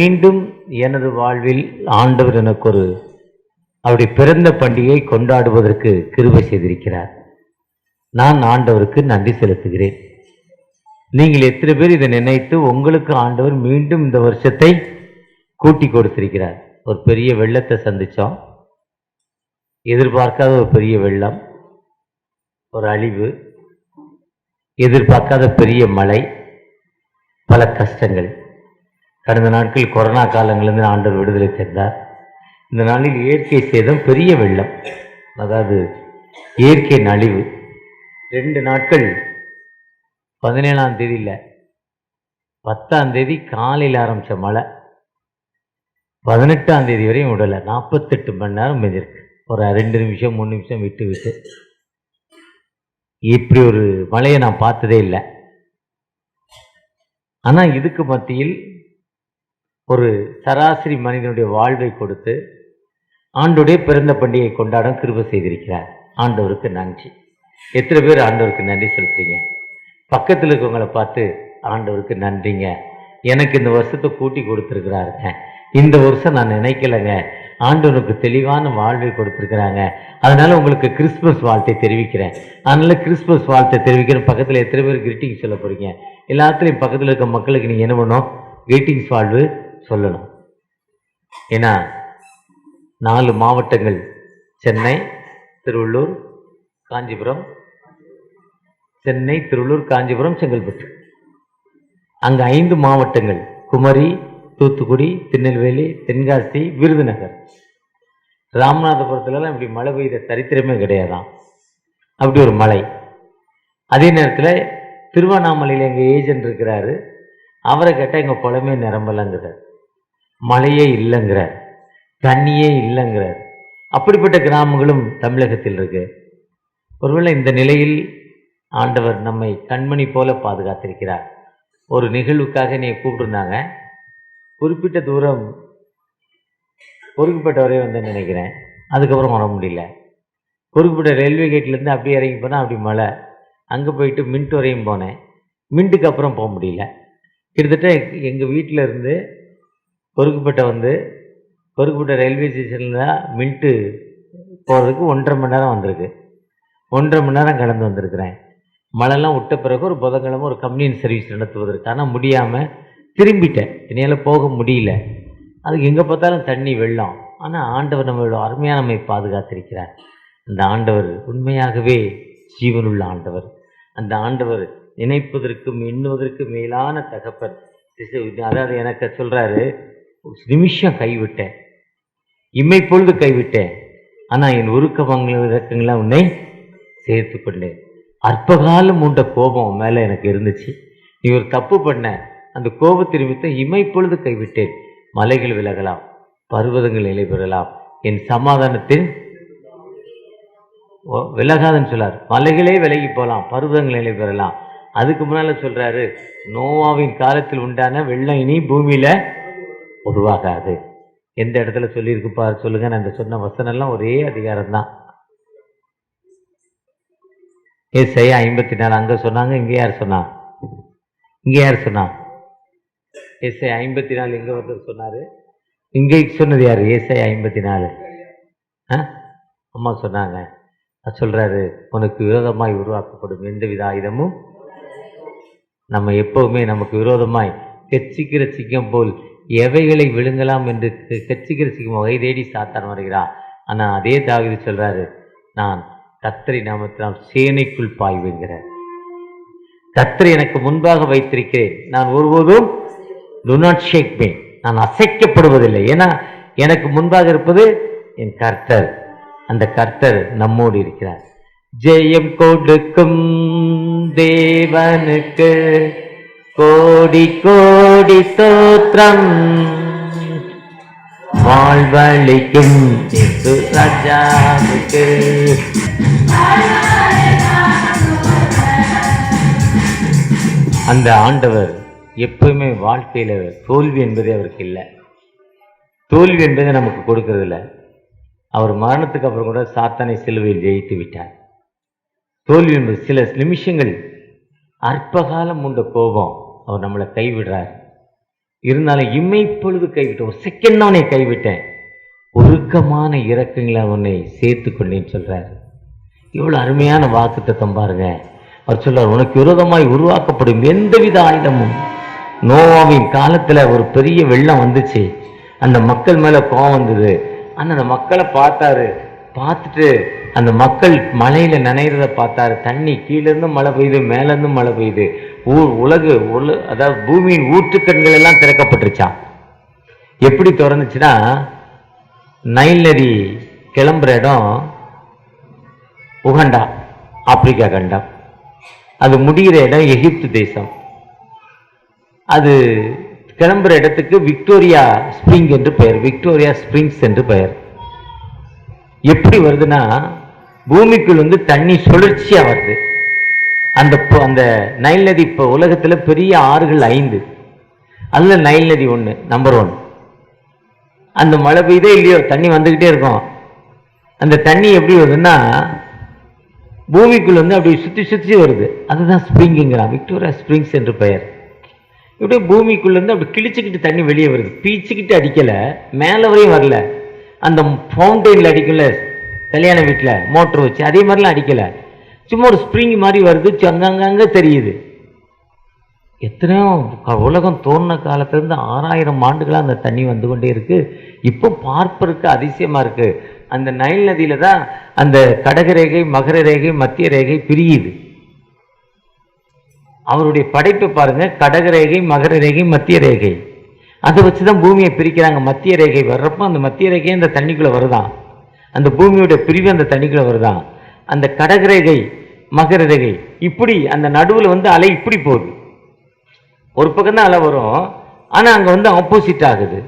மீண்டும் எனது வாழ்வில் ஆண்டவர் எனக்கு ஒரு அவருடைய பிறந்த பண்டிகையை கொண்டாடுவதற்கு கிருபை செய்திருக்கிறார். நான் ஆண்டவருக்கு நன்றி செலுத்துகிறேன். நீங்கள் எத்தனை பேர் இதை நினைத்து உங்களுக்கு ஆண்டவர் மீண்டும் இந்த வருஷத்தை கூட்டி கொடுத்திருக்கிறார். ஒரு பெரிய வெள்ளத்தை சந்தித்தோம். எதிர்பார்க்காத ஒரு பெரிய வெள்ளம், ஒரு அழிவு, எதிர்பார்க்காத பெரிய மழை, பல கஷ்டங்கள். கடந்த நாட்கள் கொரோனா காலங்களிலிருந்து ஆண்டவர் விடுதலை தந்தார். இந்த நாளில் இயற்கை சேதம், பெரிய வெள்ளம், அதாவது இயற்கை அழிவு. 2 நாட்கள் 17ஆம் தேதி இல்லை, 10ஆம் தேதி காலையில் ஆரம்பித்த மழை 18ஆம் தேதி வரையும் விடலை. 48 மணி நேரம் பெஞ்சிருக்கு. ஒரு 2 நிமிஷம் 3 நிமிஷம் விட்டு விட்டு. இப்படி ஒரு மழையை நான் பார்த்ததே இல்லை. ஆனால் இதுக்கு மத்தியில் ஒரு சராசரி மனிதனுடைய வாழ்வை கொடுத்து ஆண்டோடைய பிறந்த பண்டிகை கொண்டாட கிருபை செய்திருக்கிறார். ஆண்டவருக்கு நன்றி. எத்தனை பேர் ஆண்டவருக்கு நன்றி செலுத்துறீங்க? பக்கத்தில் இருக்கவங்களை பார்த்து ஆண்டவருக்கு நன்றிங்க, எனக்கு இந்த வருஷத்தை கூட்டி கொடுத்துருக்கிறாருங்க, இந்த வருஷம் நான் நினைக்கலைங்க, ஆண்டவனுக்கு தெளிவான வாழ்வை கொடுத்துருக்குறாங்க, அதனால உங்களுக்கு கிறிஸ்மஸ் வாழ்த்தை தெரிவிக்கிறேன், அதனால கிறிஸ்மஸ் வாழ்த்தை தெரிவிக்கிறேன். பக்கத்தில் எத்தனை பேர் கிரீட்டிங்ஸ் சொல்ல போகிறீங்க? எல்லாத்துலேயும் பக்கத்தில் இருக்க மக்களுக்கு நீங்கள் என்ன பண்ணணும்? கிரீட்டிங்ஸ் வாழ்வு சொல்லணும். ஏன்னா 4 மாவட்டங்கள், சென்னை, திருவள்ளூர், காஞ்சிபுரம், சென்னை, திருவள்ளூர், காஞ்சிபுரம், செங்கல்பட்டு. அங்கே 5 மாவட்டங்கள், குமரி, தூத்துக்குடி, திருநெல்வேலி, தென்காசி, விருதுநகர். ராமநாதபுரத்துலலாம் இப்படி மழை பெய்த சரித்திரமே கிடையாதான். அப்படி ஒரு மழை. அதே நேரத்தில் திருவண்ணாமலையில் எங்கள் ஏஜென்ட் இருக்கிறாரு. அவரை கேட்டால் எங்கள் குளமே நிரம்பலங்கிறார், மழையே இல்லைங்கிறார், தண்ணியே இல்லைங்கிறார். அப்படிப்பட்ட கிராமங்களும் தமிழகத்தில் இருக்கு. ஒருவேளை இந்த நிலையில் ஆண்டவர் நம்மை கண்மணி போல பாதுகாத்திருக்கிறார். ஒரு நிகழ்வுக்காக நீ கூப்பிட்டுருந்தாங்க. குறிப்பிட்ட தூரம் பொறுக்கப்பட்ட வரையும் வந்து நினைக்கிறேன். அதுக்கப்புறம் வர முடியல. பொறுக்கப்பட்ட ரயில்வே கேட்லேருந்து அப்படியே இறங்கி போனால் அப்படி மழை. அங்கே போயிட்டு மின்ட் வரையும் போனேன். மின்ட்டுக்கு அப்புறம் போக முடியல. கிட்டத்தட்ட எங்கள் வீட்டில் இருந்து பொறுக்கப்பட்ட ரயில்வே ஸ்டேஷனில் தான் மின்ட்டு போகிறதுக்கு 1.5 மணி நேரம் வந்திருக்கு. 1.5 மணி நேரம் கடந்து வந்திருக்கிறேன். மழைலாம் விட்ட பிறகு ஒரு புதன்கிழமை ஒரு கம்யூனியன் சர்வீஸ் நடத்துவதற்கு, ஆனால் முடியாமல் திரும்பிட்டேன். என்னால் போக முடியல. அதுக்கு எங்கே பார்த்தாலும் தண்ணி, வெள்ளம். ஆனால் ஆண்டவர் நம்மளோட அருமையாக நம்மை பாதுகாத்திருக்கிறார். அந்த ஆண்டவர் உண்மையாகவே ஜீவனுள்ள ஆண்டவர். அந்த ஆண்டவர் நினைப்பதற்கும் எண்ணுவதற்கு மேலான தகப்பன். அதாவது எனக்கு சொல்கிறாரு, நிமிஷம் கைவிட்டேன், இம்மைப்பொழுது கைவிட்டேன், ஆனால் என் இறக்கங்களாம் உன்னை சேர்த்து கொண்டேன். அற்பகாலம் உண்ட கோபம் மேலே எனக்கு இருந்துச்சு. நீ ஒரு தப்பு பண்ண, அந்த கோபத்தை நிமித்தம் இமைப்பொழுது கைவிட்டேன். மலைகள் விலகலாம், பர்வதங்கள் நிலை பெறலாம், என் சமாதானத்தில் விலகாதுன்னு சொல்லார். மலைகளே விலகி போகலாம், பர்வதங்கள் நிலை பெறலாம். அதுக்கு முன்னால் சொல்கிறாரு, நோவாவின் காலத்தில் உண்டான வெள்ளம் இனி பூமியில் உருவாகாது. எந்த இடத்துல சொல்லியிருக்கு பாரு சொல்லுங்க. நான் இந்த சொன்ன வசனம்லாம் ஒரே அதிகாரம் தான். ஏசாயா 54 அங்கே சொன்னாங்க. இங்கே யார் சொன்னா? ஏசாயா 54 எங்கே ஒருத்தர் சொன்னார். இங்கே சொன்னது யார்? ஏசாயா 54 அம்மா சொன்னாங்க. சொல்கிறாரு, உனக்கு விரோதமாய் உருவாக்கப்படும் எந்தவித ஆயுதமும். நம்ம எப்போவுமே நமக்கு விரோதமாய் கெச்சிக்கிற சிங்கம் போல் எவைகளை விழுங்கலாம் என்று கெச்சிக்கிற சிங்கம் வகை தேடி சாத்தான் வருகிறான். ஆனால் அதே தாவீது சொல்கிறாரு, நான் கர்த்தரை நாமத்தினால் சேனைக்குள் பாய்வேங்கிறார். கர்த்தரை எனக்கு முன்பாக வைத்திருக்கிறேன், நான் ஒருபோதும் do not shake me, நான் அசைக்கப்படுவதில்லை. ஏன்னா எனக்கு முன்பாக இருப்பது என் கர்த்தர். அந்த கர்த்தர் நம்மோடு இருக்கிறார். ஜெயம் கொடுக்கும் தேவனுக்கு கோடி கோடி ஸ்தோத்திரம், வாழ்வளிக்கும் ராஜாவுக்கு. அந்த ஆண்டவர் எப்பவுமே வாழ்க்கையில் தோல்வி என்பதே அவருக்கு இல்லை. தோல்வி என்பதை நமக்கு கொடுக்கறது இல்லை. அவர் மரணத்துக்கு அப்புறம் கூட சாத்தானை சிலுவையில் ஜெயித்து விட்டார். தோல்வி என்பது சில நிமிஷங்கள், அற்பகாலம் உண்ட கோபம். அவர் நம்மளை கைவிடுறார். இருந்தாலும் இமைப்பொழுது கைவிட்டேன், ஒரு செகண்ட் தான் உன்னை கைவிட்டேன், ஒருக்கமான இரக்கங்களை உன்னை சேர்த்து கொண்டேன்னு சொல்றாரு. இவ்வளவு அருமையான வாக்குத்தத்தம் பாருங்க. அவர் சொல்றார், உனக்கு விரோதமாய் உருவாக்கப்படும் எந்தவித ஆயுதமும். நோவாவின் காலத்துல ஒரு பெரிய வெள்ளம் வந்துச்சு, அந்த மக்கள் மேல கோவம் வந்தது. ஆனால் அந்த மக்களை பார்த்தாரு, பார்த்துட்டு அந்த மக்கள் மழையில நனைகிறத பார்த்தாரு. தண்ணி கீழேருந்து மழை பெய்யுது, மேலேருந்து மழை பெய்யுது. அதாவது பூமியின் ஊற்றுக்கண்கள் எல்லாம் திறக்கப்பட்டுருச்சான். எப்படி திறந்துச்சுன்னா, நைல் நதி கிளம்புற இடம் உகண்டா, ஆப்பிரிக்கா கண்டம். அது முடிகிற இடம் எகிப்து தேசம். அது கிளம்புற இடத்துக்கு விக்டோரியா ஸ்பிரிங் என்று பெயர், விக்டோரியா ஸ்பிரிங்ஸ் என்று பெயர். எப்படி வருதுன்னா, பூமிக்குள் தண்ணி சுழற்சியா வருது. அந்த நைல் நதி இப்போ உலகத்துல பெரிய ஆறுகள் 5, அதுல நைல் நதி நம்பர் 1. அந்த மழை பெய்தே இல்லையோ தண்ணி வந்துகிட்டே இருக்கும். அந்த தண்ணி எப்படி வருதுன்னா, பூமிக்குள் அப்படி சுத்தி சுத்தி வருது. அதுதான் ஸ்பிரிங்குங்கிறான், விக்டோரியா ஸ்பிரிங்ஸ் என்று பெயர். இப்படியே பூமிக்குள்ளேருந்து அப்படி கிழிச்சுக்கிட்டு தண்ணி வெளியே வருது. பீச்சுக்கிட்டு அடிக்கலை, மேலே வரையும் வரல. அந்த ஃபவுண்டெயினில் அடிக்கல, கல்யாண வீட்டில் மோட்டர் வச்சு அதே மாதிரிலாம் அடிக்கலை. சும்மா ஒரு ஸ்ப்ரிங் மாதிரி வருது, அங்கங்கே தெரியுது. எத்தனையோ உலகம் தோன்றின காலத்திலேருந்து 6000 ஆண்டுகளாக அந்த தண்ணி வந்து கொண்டே இருக்கு. இப்போ பார்ப்பதற்கு அதிசயமாக இருக்கு. அந்த நைல் நதியில தான் அந்த கடகரேகை, மகர ரேகை, மத்திய ரேகை பிரியுது. அவருடைய படைப்பை பாருங்க, கடகரேகை, மகர ரேகை, மத்திய ரேகை. அதை வச்சுதான் பூமியை பிரிக்கிறாங்க. மத்திய ரேகை வர்றப்போ அந்த மத்திய ரேகை அந்த தண்ணிக்குள்ள வருதான், அந்த பூமியோட பிரிவு அந்த தண்ணிக்குள்ள வருதான். அந்த கடகரேகை, மகர ரேகை இப்படி அந்த நடுவில் அலை இப்படி போகுது. ஒரு பக்கம் தான் அலை வரும், ஆனா அங்க ஆப்போசிட் ஆகுது.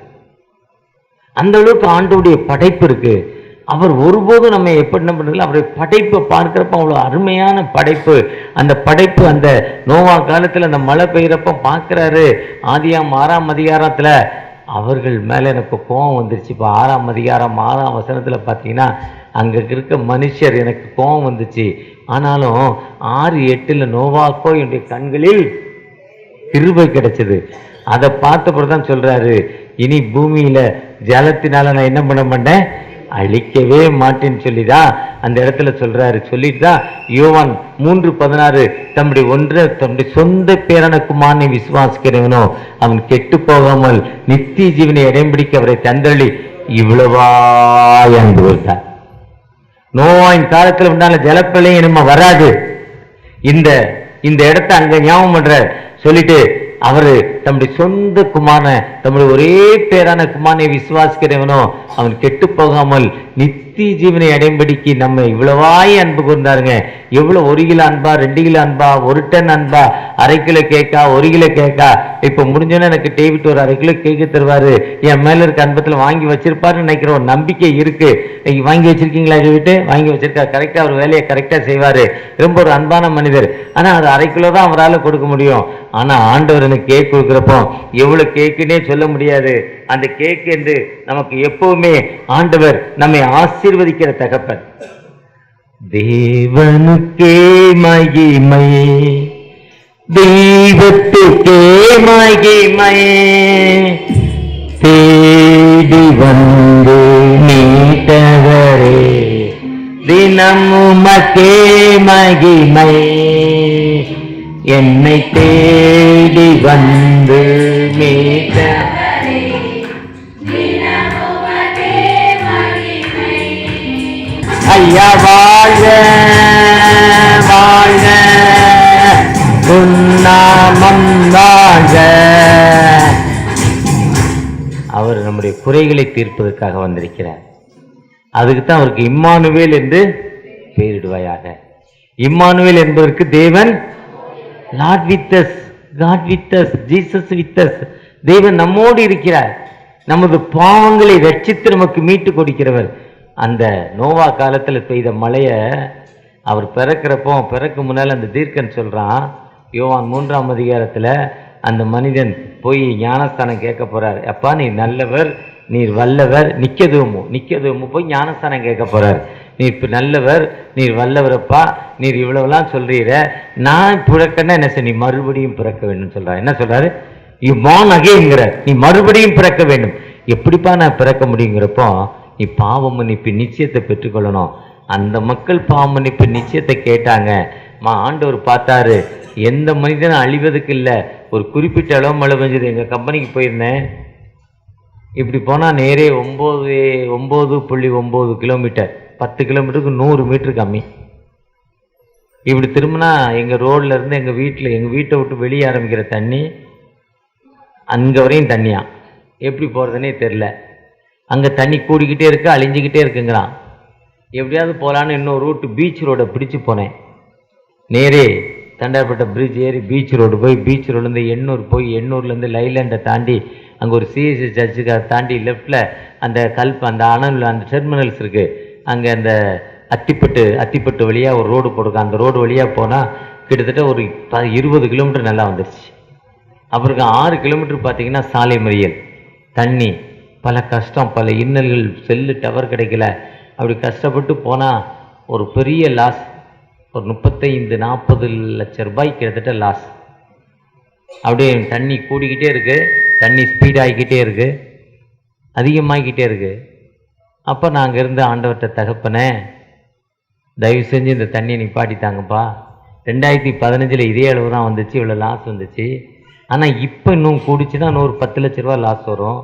அந்த அளவுக்கு ஆண்டவருடைய படைப்பு இருக்கு. அவர் ஒருபோதும் நம்ம எப்படி என்ன பண்றதில்ல, அவருடைய படைப்பை பார்க்கிறப்ப அவ்வளோ அருமையான படைப்பு. அந்த படைப்பு அந்த நோவா காலத்தில் அந்த மழை பெய்யறப்ப பார்க்குறாரு. ஆதியாம் 6ஆம் அதிகாரத்தில் அவர்கள் மேலே எனக்கு கோபம் வந்துருச்சு. இப்போ 6ஆம் அதிகாரம் 6ஆம் வசனத்தில் பார்த்தீங்கன்னா, அங்கே இருக்க மனுஷர் எனக்கு கோபம் வந்துச்சு. ஆனாலும் 6:8 நோவாக்கோ என்னுடைய கண்களில் கிருபை கிடைச்சது. அதை பார்த்தப்பறம் தான் சொல்றாரு, இனி பூமியில ஜலத்தினால நான் என்ன பண்ண மாட்டேன், அழிக்கவே மாட்டேன்னு சொல்லிதான் அந்த இடத்துல சொல்றாரு. சொல்லிட்டு தான் யோவான் 3:16 தம்முடைய சொந்த பேரான குமாரனை விசுவாசிக்கிறவனோ அவன் கெட்டு போகாமல் நித்திய ஜீவனை இடைம்பிடிக்க அவரை தந்தளி இவ்வளவா அன்பு கொடுத்தார். நோவாயின் காலத்தில் உண்டான ஜலப்பிரளயம் இனிமே வராது. இந்த இடத்த அங்க ஞாபகம் பண்ற சொல்லிட்டு அவரு தம்முடைய சொந்த குமாரனை, தம்முடைய ஒரே பேரான குமாரனை விசுவாசிக்கிறவனோ அவன் கெட்டு போகாமல் நித்திய ஜீவனை அடைம்படிக்கு நம்ம இவ்வளவாய் அன்பு கூர்ந்தாருங்க. எவ்வளவு 1 கிலோ அன்பா, 2 கிலோ அன்பா, 1 டன் அன்பா, 1/2 கிலோ கேக்கா, 1 கிலோ கேக்கா. இப்ப முடிஞ்சோன்னா எனக்கு டேவிட் ஒரு 1/2 கிலோ கேக்கு தருவாரு, என் மேல இருக்க அன்பத்துல வாங்கி வச்சிருப்பாருன்னு நினைக்கிற ஒரு நம்பிக்கை இருக்கு. வாங்கி வச்சிருக்கீங்களா டேவிட்? வாங்கி வச்சிருக்கா. கரெக்டா அவர் வேலையை கரெக்டா செய்வாரு. ரொம்ப ஒரு அன்பான மனிதர். ஆனா அது 1/2 கிலோ தான் அவரால் கொடுக்க முடியும். ஆனா ஆண்டவர் எனக்கு கேக் கொடுக்குறப்போ எவ்வளவு கேக்குன்னே சொல்ல முடியாது. அந்த கேக் என்று நமக்கு எப்பவுமே ஆண்டவர் நம்மை ஆசீர்வதிக்கிற தகப்பன். தேவனுக்கே மகிமை, தெய்வத்துக்கே மகிமை, தேடி வந்து மீட்டவரே தினமுமக்கே மகிமை, என்னை தேடி வந்து மீட்ட ஐயா வாழ்க வாழ்க உன்னாமம் வாழ்க. அவர் நம்முடைய குறைகளை தீர்ப்பதற்காக வந்திருக்கிறார். அதுக்குத்தான் அவருக்கு இம்மானுவேல் என்று பெயரிடுவாயாக. இம்மானுவேல் என்பதற்கு தேவன் Lord with us, God with us, Jesus with us. தேவன் நம்மோடு இருக்கிறார். நமது பாவங்களை ரட்சித்து நமக்கு மீட்டு கொடுக்கிறவர். அந்த நோவா காலத்துல பெய்த மழைய அவர் பிறக்க முன்னால் அந்த தீர்க்கன் சொல்றான். யோவான் 3ஆம் அதிகாரத்துல அந்த மனிதன் போய் ஞானஸ்தானம் கேட்க போறார். அப்பா நீ நல்லவர், நீர் வல்லவர். நிக்கதுமோ போய் ஞானஸ்தானம் கேட்க போறார். நீர் நல்லவர், நீர் வல்லவரப்பா, நீர் இவ்வளவுலாம் சொல்றீர, நான் பிறக்கன்னா என்ன செய்ய, நீ மறுபடியும் பிறக்க வேண்டும் சொல்றாரு. என்ன சொல்றாரு? யூ born againங்கிற, நீ மறுபடியும் பிறக்க வேண்டும். எப்படிப்பா நான் பிறக்க முடியுங்கிறப்போ, நீ பாவ மன்னிப்பு நிச்சயத்தை பெற்றுக்கொள்ளணும். அந்த மக்கள் பாவ மன்னிப்பு நிச்சயத்தை கேட்டாங்க. ஆண்டவர் பார்த்தாரு, எந்த மனிதனும் அழிவதுக்கு இல்லை, ஒரு குறிப்பிட்ட அளவு மழை பெஞ்சது. எங்கள் கம்பெனிக்கு போயிருந்தேன், இப்படி போனால் நேரே 9.9 கிலோமீட்டர், 10 கிலோமீட்டருக்கு 100 மீட்டர் கம்மி. இப்படி திரும்பினா எங்கள் ரோட்ல இருந்து எங்கள் வீட்டை விட்டு வெளியே ஆரம்பிக்கிற தண்ணி அங்கே வரையும் தண்ணியா. எப்படி போகிறதுனே தெரில. அங்கே தண்ணி கூடிக்கிட்டே இருக்கு, அழிஞ்சிக்கிட்டே இருக்குங்கிறான். எப்படியாவது போகலான்னு இன்னொரு ரூட்டு பீச் ரோடை பிடிச்சி போனேன். நேரே தண்டார்பேட்டை பிரிட்ஜ் ஏறி பீச் ரோடு போய், பீச் ரோட்லேருந்து எண்ணூர் போய், எண்ணூர்லேருந்து லைலாண்டை தாண்டி அங்கே ஒரு சிஎஸ்சி சர்ச்சுக்கு அதை தாண்டி லெஃப்டில் அந்த அந்த அனல் அந்த டெர்மினல்ஸ் இருக்குது, அங்கே அந்த அத்திப்பட்டு வழியாக ஒரு ரோடு போட்டிருக்கான். அந்த ரோடு வழியாக போனால் கிட்டத்தட்ட ஒரு 20 கிலோமீட்டர் நல்லா வந்துடுச்சு. அப்புறம் 6 கிலோமீட்டர் பார்த்தீங்கன்னா சாலை மறியல், தண்ணி, பல கஷ்டம், பல இன்னல்கள், செல்லு டவர் கிடைக்கல. அப்படி கஷ்டப்பட்டு போனால் ஒரு பெரிய லாஸ், ஒரு 35-40 லட்சம் ரூபாய் கிட்டத்தட்ட லாஸ். அப்படியே தண்ணி கூடிக்கிட்டே இருக்குது, தண்ணி ஸ்பீட் ஆகிக்கிட்டே இருக்குது, அதிகமாகிக்கிட்டே இருக்குது. அப்போ நான் அங்கேருந்து ஆண்டவர்கிட்ட, தகப்பனே தயவு செஞ்சு இந்த தண்ணியை நிப்பாட்டித்தாங்கப்பா. 2015 இதே அளவு தான் வந்துச்சு, இவ்வளோ லாஸ் வந்துச்சு. ஆனால் இப்போ இன்னும் கூடிச்சுன்னா இன்னும் ஒரு 10 லட்ச ரூபா லாஸ் வரும்.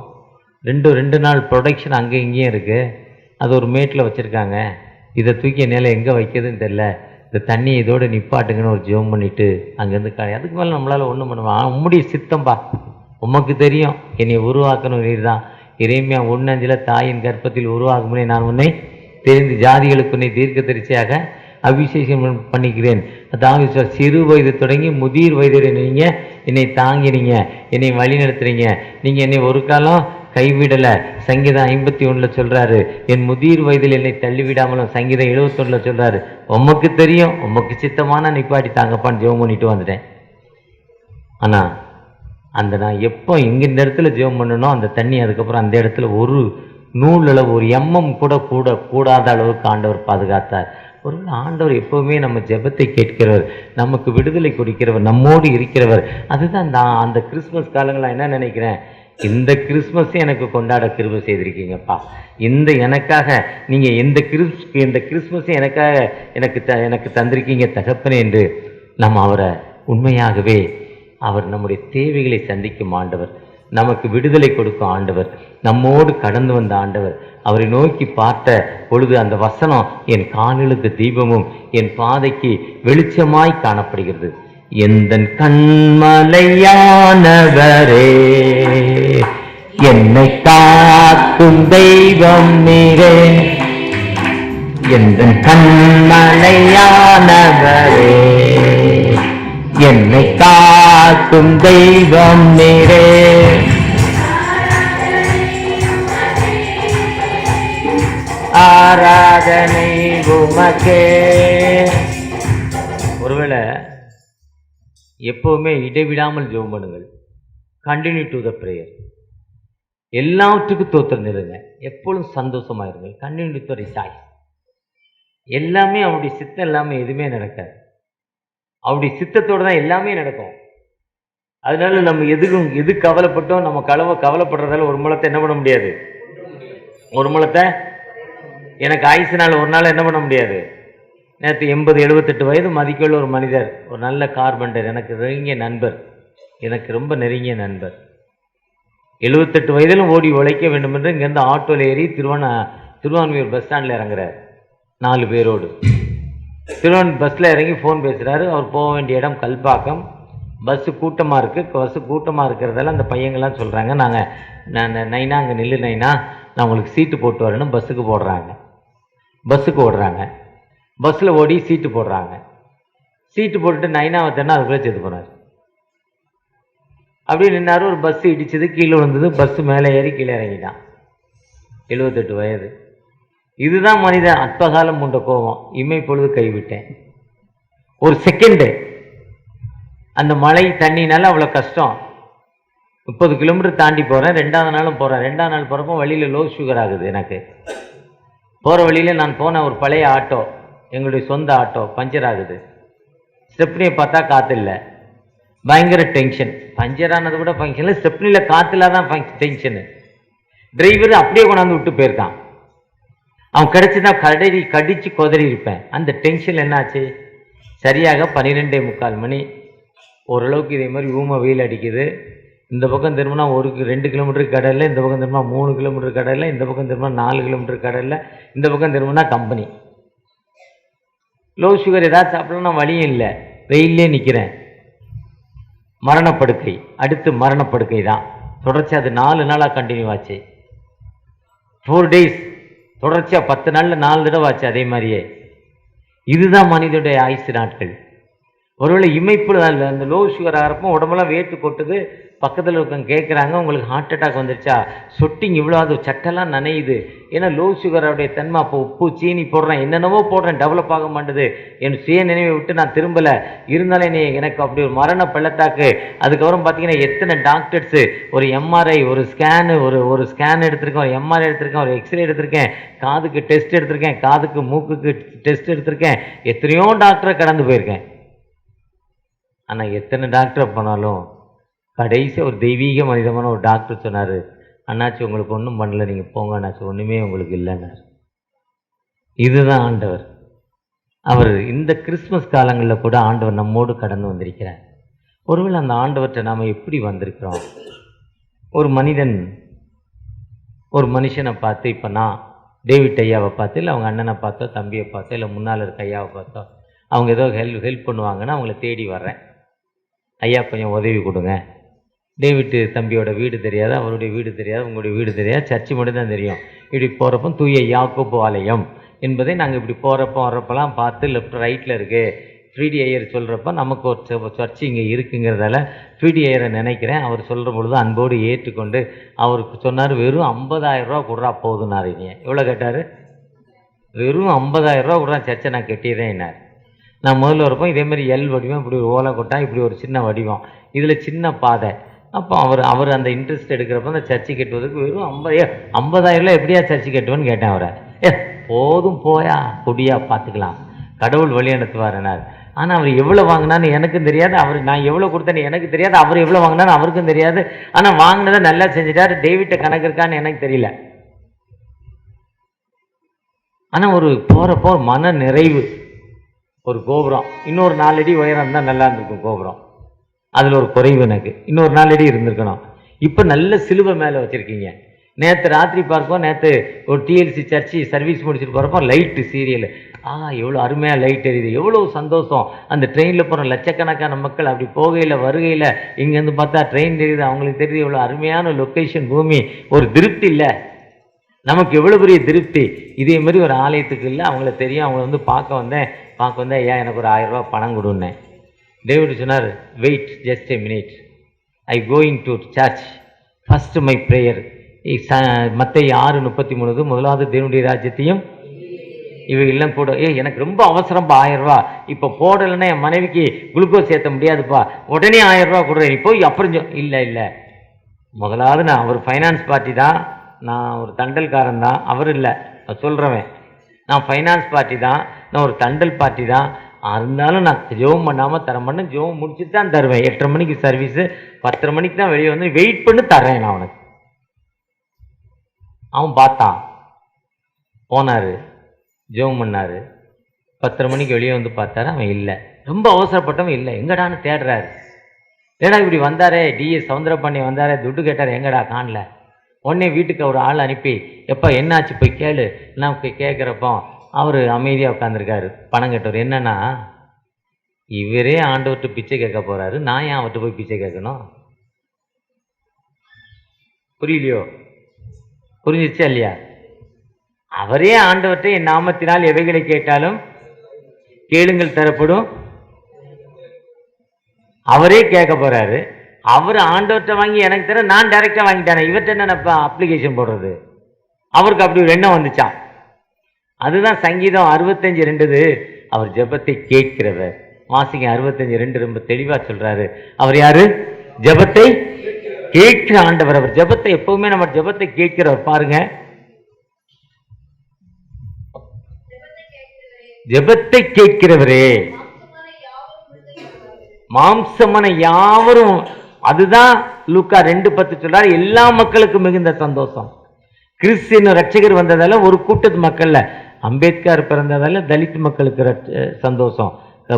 ரெண்டு நாள் ப்ரொடக்ஷன் அங்கே இங்கேயும் இருக்குது. அது ஒரு மேட்டில் வச்சுருக்காங்க. இதை தூக்கி என்னால் எங்கே வைக்கிறதுன்னு தெரில. இந்த தண்ணி இதோடு நிப்பாட்டுங்கன்னு ஒரு ஜெபம் பண்ணிவிட்டு அங்கேருந்து அதுக்கு மேலே நம்மளால் ஒன்றும் பண்ணுவான். உம்முடைய சித்தம்பா, உமக்கு தெரியும் என்னை உருவாக்கணும் நீர் தான். இறைமையா 1:5 தாயின் கர்ப்பத்தில் உருவாகும்னே நான் உன்னை தெரிந்து ஜாதிகளுக்கு உன்னை தீர்க்க தரிசியாக அபிஷேகம் பண்ணிக்கிறேன். அதாவது சிறு வயது தொடங்கி முதிர் வயது நீங்கள் என்னை தாங்கினீங்க, என்னை வழி நடத்துறீங்க. நீங்கள் என்னை ஒரு காலம் கைவிடலை. சங்கீதம் 51 சொல்கிறாரு, என் முதிர் வயதில் என்னை தள்ளிவிடாமலும். சங்கீதம் 71 சொல்கிறாரு, உமக்கு தெரியும், உமக்கு சித்தமான நிப்பாட்டி தாங்கப்பான்னு ஜெபம் பண்ணிட்டு வந்துட்டேன். ஆனால் நான் எப்போ இங்கே இந்த இடத்துல ஜெபம் பண்ணணும், அந்த தண்ணி அதுக்கப்புறம் அந்த இடத்துல ஒரு நூலளவு, ஒரு கூடாத அளவுக்கு ஆண்டவர் பாதுகாத்தார். ஒரு ஆண்டவர் எப்போவுமே நம்ம ஜெபத்தை கேட்கிறவர், நமக்கு விடுதலை கொடுக்கிறவர், நம்மோடு இருக்கிறவர். அதுதான் அந்த கிறிஸ்மஸ் காலங்களில் என்ன நினைக்கிறேன், இந்த கிறிஸ்மஸ் எனக்கு கொண்டாட கிருபை செய்திருக்கீங்கப்பா. எனக்காக நீங்கள் இந்த கிறிஸ்மஸை எனக்காக எனக்கு தந்திருக்கீங்க தகப்பனே என்று நம்ம அவரை உண்மையாகவே, அவர் நம்முடைய தேவைகளை சந்திக்கும் ஆண்டவர், நமக்கு விடுதலை கொடுக்கும் ஆண்டவர், நம்மோடு கடந்து வந்த ஆண்டவர். அவரை நோக்கி பார்த்த பொழுது அந்த வசனம் என் கால்களுக்கு தீபமும் என் பாதைக்கு வெளிச்சமாய் காணப்படுகிறது. எந்தன் கண்மலையானவரே, என்னை காக்கும் தெய்வம் நீரே. எந்தன் கண்மலையானவரே, என்னை காக்கும் தெய்வம் நீரே. ஆராதனை உமக்கே. ஒருவேளை எப்போவுமே இடைவிடாமல் ஜெபம் பண்ணுங்கள். Continue to the prayer. எல்லாவற்றுக்கும் தோத்திரம் நிறுங்க. எப்பொழுதும் சந்தோஷமாயிருங்கள். Continue to ரிசாய்ஸ். எல்லாமே அவருடைய சித்தம் இல்லாமல் எதுவுமே நடக்காது. அவருடைய சித்தத்தோடு தான் எல்லாமே நடக்கும். அதனால நம்ம எது கவலைப்பட்டோம், நம்ம கவலைப்படுறதால ஒரு முழத்தை என்ன பண்ண முடியாது. ஒரு முழத்தை எனக்கு ஆயுசு நாள் ஒரு நாள் என்ன பண்ண முடியாது. நேற்று 80-78 வயது மதிக்குள்ள ஒரு மனிதர், ஒரு நல்ல கார்பெண்டர், எனக்கு நெருங்கிய நண்பர், எனக்கு ரொம்ப நெருங்கிய நண்பர், 78 வயதிலும் ஓடி உழைக்க வேண்டும் என்று இங்கேருந்து ஆட்டோவில் ஏறி திருவான்மையூர் பஸ் ஸ்டாண்டில் இறங்குறார் 4 பேரோடு. பஸ்ஸில் இறங்கி ஃபோன் பேசுகிறாரு. அவர் போக வேண்டிய இடம் கல்பாக்கம். பஸ்ஸு கூட்டமாக இருக்குது. பஸ்ஸு கூட்டமாக இருக்கிறதால அந்த பையங்கள்லாம் சொல்கிறாங்க, நைனா அங்கே நில்லு நைனா, நான் உங்களுக்கு சீட்டு போட்டு வரணும். பஸ்ஸுக்கு ஓடுறாங்க. பஸ்ஸில் ஓடி சீட்டு போடுறாங்க. சீட்டு போட்டுட்டு நைனாவை தானே அதுக்குள்ளே செத்து போனார். அப்படியே நின்னாரு. ஒரு பஸ்ஸு இடிச்சது, கீழே விழுந்தது. பஸ்ஸு மேலே ஏறி கீழே இறங்கிட்டான். 78 வயது. இதுதான் மனிதன். அற்பகாலம் உண்ட கோபம். இமை பொழுது கைவிட்டேன். ஒரு செகண்டு அந்த மழை தண்ணினால அவ்வளோ கஷ்டம். 30 கிலோமீட்டர் தாண்டி போகிறேன். 2வது நாளும் போகிறேன். 2வது நாள் போகிறப்போ வழியில் லோ சுகர் ஆகுது எனக்கு. போகிற வழியில் நான் போன ஒரு பழைய ஆட்டோ, எங்களுடைய சொந்த ஆட்டோ, பஞ்சர் ஆகுது. ஸ்டெப்னியை பார்த்தா காற்று இல்லை. பயங்கர டென்ஷன். பஞ்சர் ஆனது கூட ஃபங்க்ஷன், ஸ்டெப்னியில் காற்றுல தான் டென்ஷனு. டிரைவர் அப்படியே கொண்டாந்து விட்டு போயிருக்கான். அவன் கிடைச்சிதான் கடிச்சு கொதறி இருப்பேன். அந்த டென்ஷன் என்னாச்சு, சரியாக 12:45 மணி. ஓரளவுக்கு இதே மாதிரி ஊமை வெயில் அடிக்குது. இந்த பக்கம் திரும்பினா 2 கிலோமீட்டர் கடை இல்லை, இந்த பக்கம் திரும்பினா 3 கிலோமீட்டர் கடை இல்லை, இந்த பக்கம் திரும்பினா 4 கிலோமீட்டர் கடை இல்லை, இந்த பக்கம் திரும்பினா கம்பெனி. லோ சுகர் ஏதாவது சாப்பிடலாம், வழியும் இல்லை, வெயிலே நிற்கிறேன். மரணப்படுக்கை, அடுத்து மரணப்படுக்கை தான் தொடர்ச்சி. அது 4 நாளாக கண்டினியூ ஆச்சு. 4 days தொடர்ச்சியாக 10 நாளில் 4 தடவை ஆச்சு அதே மாதிரியே. இதுதான் மனிதனுடைய ஆயுசு நாட்கள். ஒருவேளை இமைப்பு அந்த லோ சுகர் ஆகிறப்போ உடம்பெல்லாம் வேர்த்து கொட்டுது. பக்கத்தில் இருக்கவங்க கேட்குறாங்க, உங்களுக்கு ஹார்ட் அட்டாக் வந்துருச்சா? சொட்டிங் இவ்வளோ, அது சட்டெல்லாம் நனையுது. ஏன்னா லோ சுகருடைய தன்மை. அப்போ உப்பு சீனி போடுறேன், என்னென்னவோ போடுறேன், டெவலப் ஆக மாட்டேது. என் சுய நினைவை விட்டு நான் திரும்பலை. இருந்தாலும் எனக்கு அப்படி ஒரு மரண பள்ளத்தாக்கு. அதுக்கப்புறம் பார்த்தீங்கன்னா எத்தனை டாக்டர்ஸு, ஒரு எம்ஆர்ஐ, ஒரு ஸ்கேனு, ஒரு ஸ்கேன் எடுத்திருக்கேன், ஒரு எம்ஆர்ஐ எடுத்திருக்கேன், ஒரு எக்ஸ்ரே எடுத்திருக்கேன், காதுக்கு டெஸ்ட் எடுத்திருக்கேன், காதுக்கு மூக்குக்கு டெஸ்ட் எடுத்திருக்கேன், எத்தனையோ டாக்டரை கடந்து போயிருக்கேன். ஆனால் எத்தனை டாக்டர் போனாலும் கடைசி ஒரு தெய்வீக மனிதமான ஒரு டாக்டர் சொன்னார், அண்ணாச்சி உங்களுக்கு ஒன்றும் பண்ணல, நீங்கள் போங்க அண்ணாச்சி, ஒன்றுமே உங்களுக்கு இல்லைன்னார். இதுதான் ஆண்டவர். அவர் இந்த கிறிஸ்மஸ் காலங்களில் கூட ஆண்டவர் நம்மோடு கடந்து வந்திருக்கிறார். ஒருவேளை அந்த ஆண்டவர்கிட்ட நாம் எப்படி வந்திருக்கிறோம்? ஒரு மனுஷனை பார்த்து, இப்போ நான் டேவிட் ஐயாவை பார்த்து, இல்லை அவங்க அண்ணனை பார்த்தோ, தம்பியை பார்த்தோ, இல்லை முன்னால் இருக்க ஐயாவை பார்த்தோ, அவங்க ஏதோ ஹெல்ப் பண்ணுவாங்கன்னா அவங்கள தேடி வர்றேன். ஐயா கொஞ்சம் உதவி கொடுங்க. டேவிட் தம்பியோட வீடு தெரியாது, அவருடைய வீடு தெரியாது, உங்களுடைய வீடு தெரியாது, சர்ச்சு மட்டும் தான் தெரியும். இப்படி போகிறப்போ தூய யாக்கோபு ஆலயம் என்பதை நாங்கள் இப்படி போகிறப்போ வர்றப்பெல்லாம் பார்த்து லெஃப்ட் ரைட்டில் இருக்குது. ஃப்ரீடி ஐயர் சொல்கிறப்ப நமக்கு ஒரு சர்ச்சு இங்கே இருக்குங்கிறதால ஃப்ரீடி ஐயரை நினைக்கிறேன். அவர் சொல்கிற பொழுது அன்போடு ஏற்றுக்கொண்டு அவருக்கு சொன்னார், வெறும் 50,000 ரூபா கொடுறா போதுனார். எவ்வளோ கேட்டார்? வெறும் 50,000 ரூபா கொடுறா, சர்ச்சை நான் கட்டிடுறேன் என்னார். நான் முதல்ல வரப்போ இதேமாதிரி எல் வடிவம், இப்படி ஒரு ஓலை கொட்டா, இப்படி ஒரு சின்ன வடிவம், இதில் சின்ன பாதை. அப்போ அவர் அந்த இன்ட்ரெஸ்ட் எடுக்கிறப்ப அந்த சர்ச்சை கட்டுவதற்கு வெறும் 50,000 எப்படியா சர்ச்சை கட்டுவேன்னு கேட்டேன் அவரை. போதும் போயா குடியா பார்த்துக்கலாம், கடவுள் வழி அனுப்புவாருனார். ஆனால் அவர் எவ்வளோ வாங்கினான்னு எனக்கும் தெரியாது, நான் எவ்வளோ கொடுத்தேன்னு எனக்கு தெரியாது, அவர் எவ்வளோ வாங்கினான்னு அவருக்கும் தெரியாது. ஆனால் வாங்கினதை நல்லா செஞ்சுட்டார். டேவிட்டை கணக்கு இருக்கான்னு எனக்கு தெரியல. ஆனால் ஒரு போகிறப்போ மன நிறைவு. ஒரு கோபுரம் இன்னொரு 4 அடி உயரம் இருந்தால் நல்லா இருந்திருக்கும் கோபுரம். அதில் ஒரு குறைவு எனக்கு, இன்னொரு 4 அடி இருந்திருக்கணும். இப்போ நல்ல சிலுவை மேலே வச்சுருக்கீங்க. நேற்று ராத்திரி பார்ப்போம், நேற்று ஒரு டிஎல்சி சர்ச்சு சர்வீஸ் முடிச்சுட்டு போகிறப்போ லைட்டு சீரியல், எவ்வளோ அருமையாக லைட் எரியுது, எவ்வளோ சந்தோஷம். அந்த ட்ரெயினில் போகிற லட்சக்கணக்கான மக்கள் அப்படி போகையில் வருகையில் இங்கேருந்து பார்த்தா ட்ரெயின் தெரியுது, அவங்களுக்கு தெரியுது, எவ்வளோ அருமையான லொக்கேஷன், பூமி. ஒரு திருப்தி இல்லை நமக்கு, எவ்வளோ பெரிய திருப்தி. இதே மாதிரி ஒரு ஆலயத்துக்கு இல்லை, அவங்கள தெரியும், அவங்கள பார்க்க வந்தேன். ஐயா எனக்கு ஒரு 1000 ரூபா பணம் கொடுன்னேன். டேவிட் சொன்னார், wait just a minute, I going to church, first my prayer. மத்தேயு 6:33, முதலாவது தேவனுடைய ராஜ்யத்தையும் இவை எல்லாம் கூட. எனக்கு ரொம்ப அவசரம்ப்பா, 1000 ரூபா இப்போ போடலைன்னா என் மனைவிக்கு குளுக்கோஸ் ஏற்ற முடியாதுப்பா, உடனே 1000 ரூபா கொடுறேன், நீ போய் அப்புறம் இல்லை முதலாவது நான் ஒரு ஃபைனான்ஸ் பார்ட்டி தான், நான் ஒரு தண்டல்காரன் தான், அவர் இல்லை நான் சொல்கிறவன். நான் ஃபைனான்ஸ் பார்ட்டி தான், நான் ஒரு தண்டல் பார்ட்டி தான். இருந்தாலும் நான் ஜோம் பண்ணாமல் தர மாட்டேன். ஜோம் முடிச்சுட்டு தான் தருவேன். 8:30 மணிக்கு சர்வீஸு, 10:30 மணிக்கு தான் வெளியே வந்து வெயிட் பண்ணி தர்றேன் நான் அவனுக்கு. அவன் பார்த்தான், போனார், ஜோம் பண்ணார். 10:30 மணிக்கு வெளியே வந்து பார்த்தாரு, அவன் இல்லை. ரொம்ப அவசரப்பட்டவன் இல்லை, எங்கடான்னு தேடுறாரு. ஏடா இப்படி வந்தாரே, டிஎஸ் சவுந்தரபாண்டியன் வந்தாரே, துட்டு கேட்டார், எங்கடா காணல. உடனே வீட்டுக்கு ஒரு ஆள் அனுப்பி, எப்போ என்னாச்சு போய் கேளு. நான் போய் கேட்குறப்போ அவர் அமைதியாக உட்காந்துருக்காரு. பணம் கேட்டவர். என்னன்னா, இவரே ஆண்டவர்கிட்ட பிச்சை கேட்க போகிறாரு, நான் ஏன் அவர்கிட்ட போய் பிச்சை கேட்கணும்? புரியலையோ? புரிஞ்சிச்சா இல்லையா? அவரே ஆண்டவர்கிட்ட என் நாமத்தினால் எவைகளை கேட்டாலும் கேளுங்கள் தரப்படும், அவரே கேட்க போகிறாரு. அவர் ஆண்டவர்கிட்ட வாங்கி எனக்கு தர, நான் டைரெக்டாக வாங்கிட்டானே, இவர்கிட்ட என்ன அப்ளிகேஷன் போடுறது? அவருக்கு அப்படி ஒரு எண்ணம் வந்துச்சான். அதுதான் சங்கீதம் 65:2, அவர் ஜெபத்தை கேட்கிறவர். வாசிங்க 65:2 ரொம்ப தெளிவாக சொல்றாரு. அவர் யாரு? ஜெபத்தை கேட்கிற ஆண்டவர். அவர் ஜெபத்தை எப்பவுமே நம்ம ஜெபத்தை கேட்கிறவர். பாருங்க, ஜெபத்தை கேட்கிறவரே மாம்சமான யாவரும், அதுதான் லூக்கா 2:10 சொல்றாரு, எல்லா மக்களுக்கும் மிகுந்த சந்தோஷம். கிறிஸ்தியன் ரட்சகர் வந்ததால ஒரு கூட்டத்து மக்கள்ல, அம்பேத்கர் பிறந்ததால தலித் மக்களுக்கு சந்தோஷம்,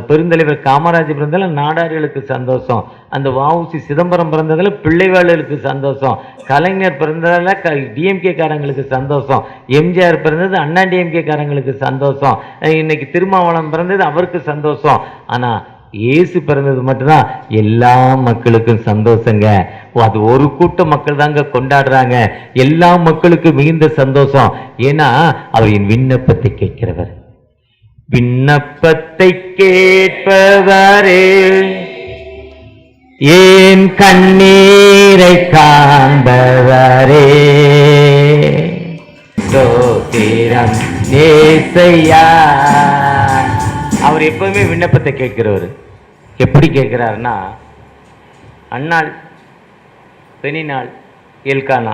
பெருந்தலைவர் காமராஜ் பிறந்தால நாடார்களுக்கு சந்தோஷம், அந்த வஉசி சிதம்பரம் பிறந்ததால பிள்ளைவாளர்களுக்கு சந்தோஷம், கலைஞர் பிறந்ததால டிஎம்கே காரங்களுக்கு சந்தோஷம், எம்ஜிஆர் பிறந்தது அண்ணா டிஎம்கே காரங்களுக்கு சந்தோஷம், இன்னைக்கு திருமாவளவன் பிறந்தது அவருக்கு சந்தோஷம். ஆனா இயேசு பிறந்தது மட்டும்தான் எல்லா மக்களுக்கும் சந்தோஷங்க. அது ஒரு கூட்ட மக்கள் தாங்க கொண்டாடுறாங்க. எல்லா மக்களுக்கும் மிகுந்த சந்தோஷம். ஏன்னா அவர் என் விண்ணப்பத்தை கேட்கிறவர். விண்ணப்பத்தை கேட்பவரே, ஏன் கண்ணீரை காண்பவரே, ஸ்தோத்திரம் ஏசையா. அவர் எப்பவுமே விண்ணப்பத்தை கேட்கிறவர். எப்படி கேட்கிறாருன்னா, அன்னாள், பெண்ணினாள், எல்கானா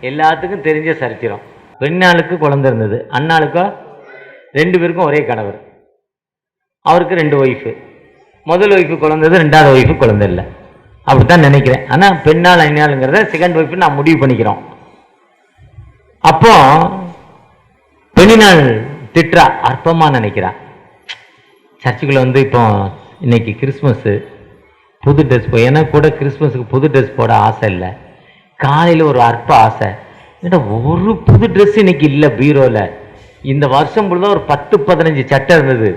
எல்லாத்துக்கும் தெரிஞ்ச சரித்திரம். பெண்ணாளுக்கு குழந்தை இருந்தது, அன்னாளுக்கோ 2 பேருக்கும் ஒரே கணவர். அவருக்கு 2 ஒய்ஃபு. முதல் ஒய்ஃபு குழந்தது, 2வது ஒய்ஃபு குழந்தை இல்லை. அப்படித்தான் நினைக்கிறேன். ஆனால் பெண்ணாள் அன்னாளுங்கிறத செகண்ட் ஒய்ஃபு நான் முடிவு பண்ணிக்கிறோம். அப்போ பெண்ணினாள் திட்டுறா, அற்பமாக நினைக்கிறா. சர்ச்சுக்குள்ள இப்போ இன்னைக்கு கிறிஸ்மஸ்ஸு, புது ட்ரெஸ் போய், எனக்கு கூட கிறிஸ்மஸுக்கு புது ட்ரெஸ் போட ஆசை இல்லை. காலையில் ஒரு அற்ப ஆசை, ஏன்னா ஒரு புது ட்ரெஸ் இன்னைக்கு இல்லை பீரோவில். இந்த வருஷம் ஃபுல்லாக ஒரு 10-15 சட்டை இருந்தது.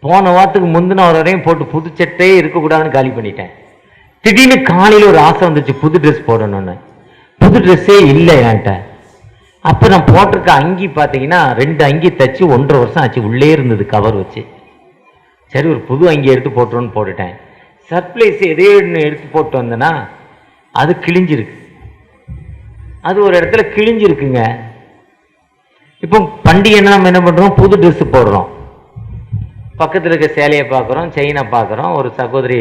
போன வாரத்துக்கு முந்தின வரையும் போட்டு புது சட்டையே இருக்கக்கூடாதுன்னு காலி பண்ணிட்டேன். திடீர்னு காலையில் ஒரு ஆசை வந்துச்சு, புது ட்ரெஸ் போடணும்னு. புது ட்ரெஸ்ஸே இல்லை என்கிட்ட. அப்போ நான் போட்டிருக்க அங்கி பார்த்தீங்கன்னா 2 அங்கி தச்சு 1.5 வருஷம் ஆச்சு, உள்ளே இருந்தது கவர் வச்சு. சரி, ஒரு புது அங்கி எடுத்து போட்டுருன்னு போட்டுட்டேன். சர்ப்ரைஸ் எதே எடுத்து போட்டு வந்தேன்னா அது கிழிஞ்சிருக்கு. அது ஒரு இடத்துல கிழிஞ்சிருக்குங்க. இப்போ பண்டிகைன்னா நம்ம என்ன பண்ணுறோம், புது ட்ரெஸ்ஸு போடுறோம். பக்கத்தில் இருக்க சேலையை பார்க்குறோம், செயினை பார்க்குறோம். ஒரு சகோதரி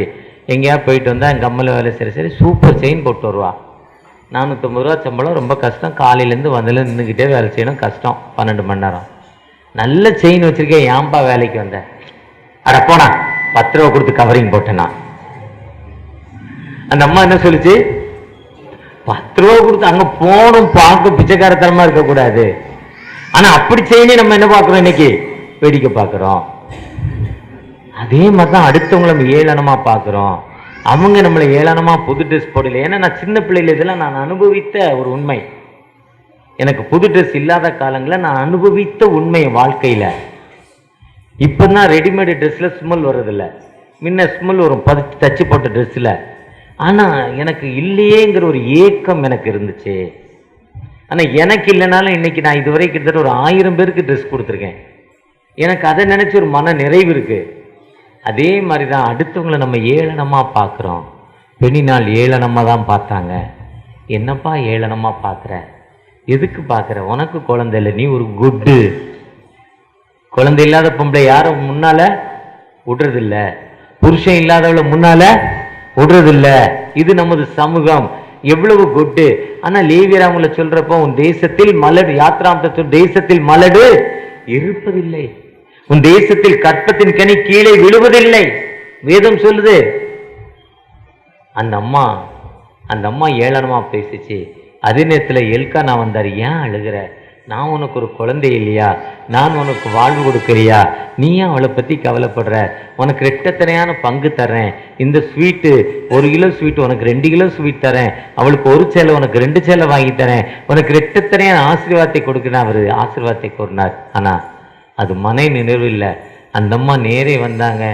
எங்கேயா போயிட்டு வந்தால் எங்கள் கம்மல வேலை சரி சூப்பர் செயின் போட்டு வருவா. 450 ரூபா சம்பளம், ரொம்ப கஷ்டம். காலையிலேருந்து வந்ததில் நின்றுக்கிட்டே வேலை செய்யணும், கஷ்டம். 12 மணி நேரம். நல்ல செயின் வச்சுருக்கேன், ஏன்பா வேலைக்கு வந்தேன்? அட போனா, 10 ரூபா கொடுத்து கவரிங் போட்டேன்னா. அந்த அம்மா என்ன சொல்லிச்சு, 10 ரூபா கொடுத்து அங்கே போகணும், பார்க்க பிச்சைக்காரத்தனமாக இருக்கக்கூடாது. ஆனால் அப்படி செய்யணும். நம்ம என்ன பார்க்குறோம் இன்னைக்கு, வேடிக்கை பார்க்குறோம். அதே மாதிரி தான் அடுத்தவங்களை நம்ம ஏளனமாக பார்க்குறோம். அவங்க நம்மளை ஏளனமாக புது ட்ரெஸ் போடல. ஏன்னா நான் சின்ன பிள்ளையில இதெல்லாம் நான் அனுபவித்த ஒரு உண்மை. எனக்கு புது ட்ரெஸ் இல்லாத காலங்களில் நான் அனுபவித்த உண்மை வாழ்க்கையில். இப்போ தான் ரெடிமேடு ட்ரெஸ்ஸில் ஸ்மெல் வர்றதில்ல. முன்ன ஸ்மெல் வரும் தச்சு போட்ட ட்ரெஸ்ஸில். ஆனால் எனக்கு இல்லையேங்கிற ஒரு ஏக்கம் எனக்கு இருந்துச்சு. ஆனால் எனக்கு இல்லைனாலும் இன்னைக்கு நான் இதுவரை கிட்டத்தட்ட ஒரு 1000 பேருக்கு ட்ரெஸ் கொடுத்துருக்கேன். எனக்கு அதை நினச்சி ஒரு மன நிறைவு இருக்குது. அதே மாதிரி தான் அடுத்தவங்களை நம்ம ஏளனமாக பார்க்குறோம். பெண்ணினால் ஏளனமாக தான் பார்த்தாங்க. என்னப்பா ஏளனமாக பார்க்குற, எதுக்கு பார்க்குற? உனக்கு குழந்தை இல்லை, நீ ஒரு குட்டு. குழந்தை இல்லாத பொம்பளை யாரும் முன்னால விடுறதில்ல, புருஷன் இல்லாதவளை முன்னால விடுறதில்ல. இது நமது சமூகம். எவ்வளவு குட்டு. ஆனா லேவியராமல சொல்றப்போ, உன் தேசத்தில் மலடு, யாத்ராமத்தை தேசத்தில் மலடு இருப்பதில்லை, உன் தேசத்தில் கற்பத்தின் கனி கீழே விழுவதில்லை வேதம் சொல்லுது. அந்த அம்மா ஏளனமா பேசிச்சு. அதே நேரத்தில் எல்கானா வந்தார். ஏன் அழுகிற? நான் உனக்கு ஒரு குழந்தை இல்லையா? நான் உனக்கு வாழ்வு கொடுக்கறியா? நீ ஏன் அவளை பற்றி கவலைப்படுற? உனக்கு ரெட்டத்தனையான பங்கு தர்றேன். இந்த ஸ்வீட்டு 1 கிலோ ஸ்வீட் உனக்கு 2 கிலோ ஸ்வீட் தரேன். அவளுக்கு 1 சேலை உனக்கு 2 சேலை வாங்கி தரேன். உனக்கு ரெட்டத்தனையான ஆசீர்வாதத்தை கொடுக்குறேன். அவர் ஆசீர்வாதத்தை கூறினார். ஆனால் அது மனை நினைவு இல்லை. அந்த அம்மா நேரே வந்தாங்க.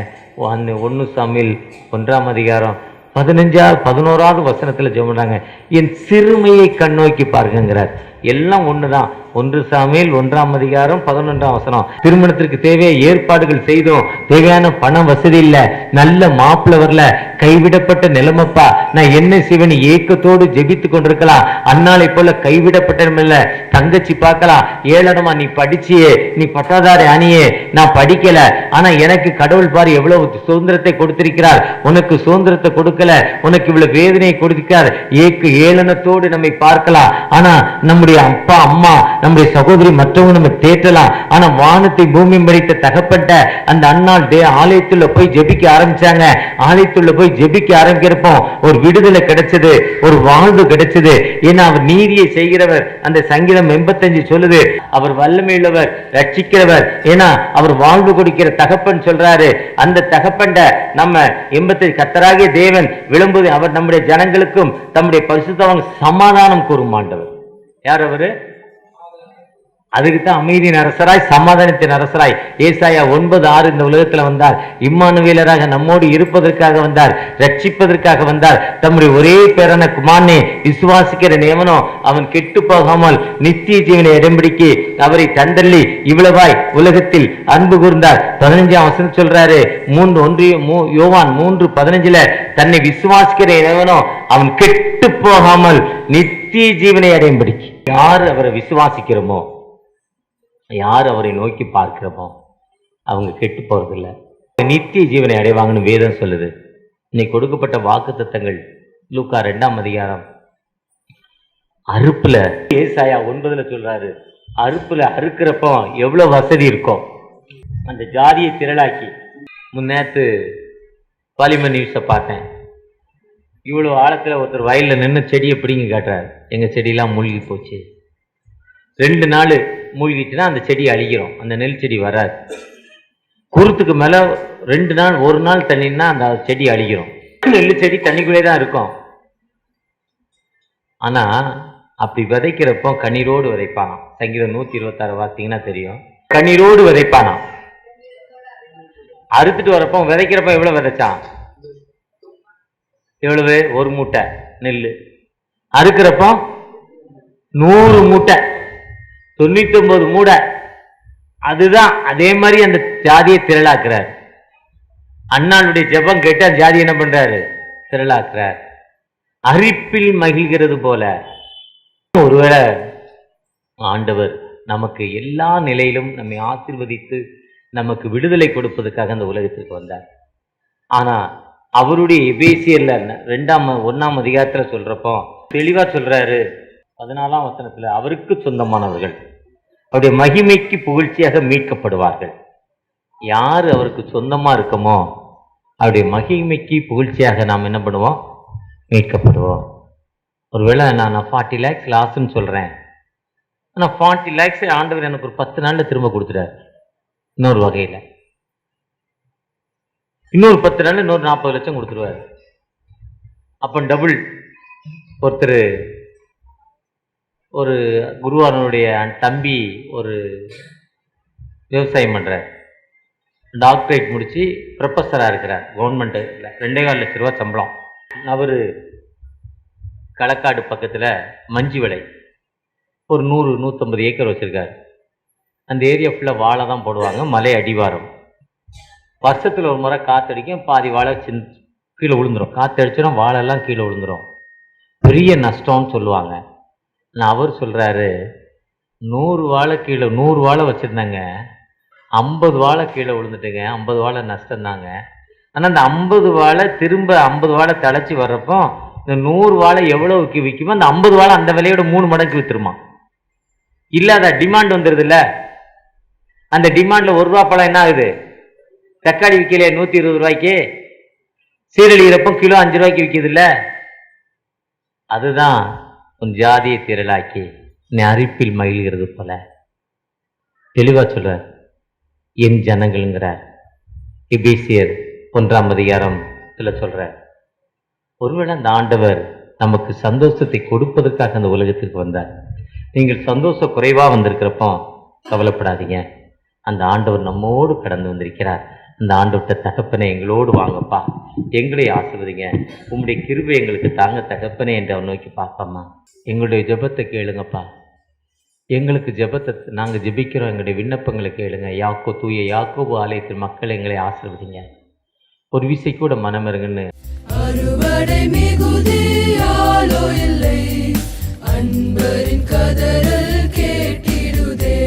1 சாமுவேல் 1ஆம் அதிகாரம் 11வது வசனத்தில் ஜெபம்றாங்க. என் சிறுமையை கண்ணோக்கி பாருங்கிறார். எல்லாம் ஒண்ணுதான். 1 சாமுவேல் 1ஆம் அதிகாரம் 11ஆம் வசனம். திருமணத்திற்கு தேவையான ஏற்பாடுகள் செய்தோம், தேவையான பணம் வசதி இல்ல, நல்ல மாப்பிள்ளை வரல, கைவிடப்பட்ட நிலைமைப்பா. நான் என்ன செய்வேன்? ஏக்கத்தோடு ஜெபித்து கொண்டிருக்கலாம். அன்னாலை போல கைவிடப்பட்ட தங்கச்சி பார்க்கலாம். ஏளனமா, நீ படிச்சியே, நீ பட்டாதாரி அணியே, நான் படிக்கல, ஆனா எனக்கு கடவுள் பாரு எவ்வளவு சுதந்திரத்தை கொடுத்திருக்கிறார். உனக்கு சுதந்திரத்தை கொடுக்கல, உனக்கு இவ்வளவு வேதனையை கொடுக்கிறார். ஏளனத்தோடு நம்மை பார்க்கலாம். ஆனா நம்முடைய அப்பா அம்மா நம்முடைய சகோதரி மற்றவங்க நம்ம தேற்றலாம். ஆனா வானத்தை பூமி மறைத்த தகப்பட்ட அந்த அன்னாள் ஆலயத்துல போய் ஜெபிக்க ஆரம்பிச்சாங்க. ஆலயத்துல போய் ஜெபிக்க ஆரம்பிக்கிறப்போ ஒரு விடுதலை கிடைச்சது, ஒரு வாழ்வு கிடைச்சது. ஏன்னா அவர் நீதியை செய்கிறவர். அந்த சங்கீதம் 85 சொல்லுது, அவர் வல்லமையுள்ளவர், ரட்சிக்கிறவர். ஏன்னா அவர் வாழ்வு கொடுக்கிற தகப்பன் சொல்றாரு. அந்த தகப்பன் நம்ம 85 கர்த்தராகிய தேவன் விளம்புவது அவர் நம்முடைய ஜனங்களுக்கும் தம்முடைய பரிசுத்தவான் சமாதானம் கூறும் ஆண்டவர். யார் அவரு? அதுக்குத்தான் அமைதியின் அரசராய் சமாதானத்தின் அரசராய் ஏசாயா 9:6 இந்த உலகத்துல வந்தார். இம்மானுவேலராக நம்மோடு இருப்பதற்காக வந்தார், ரட்சிப்பதற்காக வந்தார். தம்முடைய ஒரே பேரான குமாரனே விசுவாசிக்கிற எவனோ அவன் கெட்டு போகாமல் நித்திய ஜீவனை இடம்பிடிக்கு அவரை தந்தள்ளி இவ்வளவாய் உலகத்தில் அன்பு கூர்ந்தார். 15ஆம் வசனம் சொல்றாரு, யோவான் 3:15 தன்னை விசுவாசிக்கிற எவனோ அவன் கெட்டு போகாமல் நித்திய ஜீவனை அடையும்படிக்கு. யார் அவரை விசுவாசிக்கிறோமோ, யார் அவரை நோக்கி பார்க்கிறோமோ அவங்க கெட்டு போறதில்லை, நித்திய ஜீவனை அடைவாங்கன்னு வேதம் சொல்லுது. இன்னைக்கு கொடுக்கப்பட்ட வாக்கு தத்தங்கள் லூக்கா 2ஆம் அதிகாரம் அறுப்புல ஏசாயா 9 சொல்றாரு, அறுப்புல அறுக்கிறப்போ எவ்வளவு வசதி இருக்கும். அந்த ஜாதியை திரளாக்கி முன்னேத்து பாலிமர் நியூஸை பார்த்தேன். இவ்வளவு ஆழத்துல ஒருத்தர் வயல்ல நின்று செடியை பிடிங்க காட்டுறாரு. எங்க செடியெல்லாம் மூழ்கி போச்சு. 2 நாள் மூழ்கிச்சுன்னா அந்த செடி அழிக்கிறோம், அந்த நெல் செடி வராது. குருத்துக்கு மேல 2 நாள் 1 நாள் தண்ணின்னா அந்த செடி அழிக்கிறோம். நெல் செடி தண்ணிக்குள்ளே தான் இருக்கும். ஆனா அப்படி விதைக்கிறப்போ கண்ணீரோடு விதைப்பானாம். சங்கீதம் 126 பார்த்தீங்கன்னா தெரியும். கண்ணீரோடு விதைப்பானாம். அறுத்துட்டு வரப்போ விதைக்கிறப்ப எவ்வளவு விதைச்சான்? எவ்வளவு? 1 மூட்டை நெல். அறுக்கிறப்போ 100 மூட்டை, 99 மூடை. அதுதான் அதே மாதிரி அந்த ஜாதியை திரளாக்குறார். அண்ணாளுடைய ஜெபம் கேட்டு அந்த ஜாதி என்ன பண்றாரு? திரளாக்குறார். அரிப்பில் மகிழ்கிறது போல. ஒருவேளை ஆண்டவர் நமக்கு எல்லா நிலையிலும் நம்மை ஆசீர்வதித்து நமக்கு விடுதலை கொடுப்பதற்காக அந்த உலகத்திற்கு வந்தார். ஆனா அவருடைய எபேசியர்ல 1ஆம் அதிகாரத்துல சொல்றப்போ தெளிவா சொல்றாரு. 14ஆம் வசனத்துல அவருக்கு சொந்தமானவர்கள் அவருடைய மகிமைக்கு புகழ்ச்சியாக மீட்கப்படுவார்கள். யாரு அவருக்கு சொந்தமா இருக்கமோ அவருடைய மகிமைக்கு புகழ்ச்சியாக நாம் என்ன பண்ணுவோம்? மீட்கப்படுவோம். ஒருவேளை நான் 40 lakhs லாஸ்ன்னு சொல்றேன். ஆனா 40 lakhs ஆண்டவர் எனக்கு ஒரு 10 நாள்ல திரும்ப கொடுத்துட்டார். இன்னொரு வகையில இன்னொரு 10 நாள்ல இன்னொரு 40 லட்சம் கொடுத்துருவாரு. அப்ப டபுள். ஒருத்தர் ஒரு குருவாரனுடைய தம்பி ஒரு விவசாயம் பண்றார். டாக்டரேட் முடிச்சு ப்ரொஃபஸரா இருக்கிறார். கவர்மெண்ட் 2.25 லட்சம் ரூபாய் சம்பளம். அவரு களக்காடு பக்கத்துல மஞ்சி விளை ஒரு 100-150 ஏக்கர் வச்சிருக்காரு. அந்த ஏரியா ஃபுல்லா வாழை தான் போடுவாங்க. மலை அடிவாரம். வருஷத்துல ஒரு முறை காத்தடிக்கும், பாதி வாழை கீழே விழுந்துரும். காத்தடிச்சோன்னா வாழெல்லாம் கீழே விழுந்துரும். பெரிய நஷ்டம்னு சொல்லுவாங்க. நான் அவர் சொல்றாரு, 100 வாழை கீழே 100 வாழை வச்சிருந்தாங்க, 50 வாழை கீழே விழுந்துட்டுங்க, 50 வாழை நஷ்டம் தாங்க. ஆனா அந்த 50 வாழை திரும்ப 50 வாழை தழைச்சி வர்றப்போ இந்த 100 வாழை எவ்வளவுக்கு விற்குமோ அந்த 50 வாழை அந்த விலையோட 3 மடங்கு வித்துருமா. இல்லாத டிமாண்ட் வந்துருது இல்ல. அந்த டிமாண்ட்ல 1 ரூபா பழம் என்ன ஆகுது? தக்காளி விற்கலையே 120 ரூபாய்க்கு, சீரழிகிறப்போ கிலோ 5 ரூபாய்க்கு விற்கிது இல்ல. அதுதான் உன் ஜாதியை திரளாக்கி நீ அரிப்பில் மகிழ்கிறது போல. தெளிவா சொல்றார். என் ஜனங்கள்ங்கிறார். எபேசியர் 1ஆம் அதிகாரத்துல சொல்றார். ஒருவேளை அந்த ஆண்டவர் நமக்கு சந்தோஷத்தை கொடுப்பதற்காக அந்த உலகத்திற்கு வந்தார். நீங்கள் சந்தோஷம் குறைவா வந்திருக்கிறப்போ கவலைப்படாதீங்க. அந்த ஆண்டவர் நம்மோடு கடந்து வந்திருக்கிறார். அந்த ஆண்டவர்கிட்ட தகப்பனே எங்களோடு வாங்கப்பா, எங்களை ஆசிர்வதிங்க, உங்களுடைய கிருபை எங்களுக்கு தாங்க தகப்பனே என்று அவர் நோக்கி பார்ப்போம்மா. எங்களுடைய ஜெபத்தை கேளுங்கப்பா. எங்களுக்கு ஜெபத்தை நாங்கள் ஜெபிக்கிறோம். எங்களுடைய விண்ணப்பங்களை கேளுங்க. தூய யாக்கோபு ஆலயத்தில் மக்கள் எங்களை ஆசிர்வதிங்க. ஒரு விசை கூட மனமிருங்கன்னு. அறுவடை மிகுதியாலோ இல்லை, அன்பரின் கதறல் கேட்டிடுதே.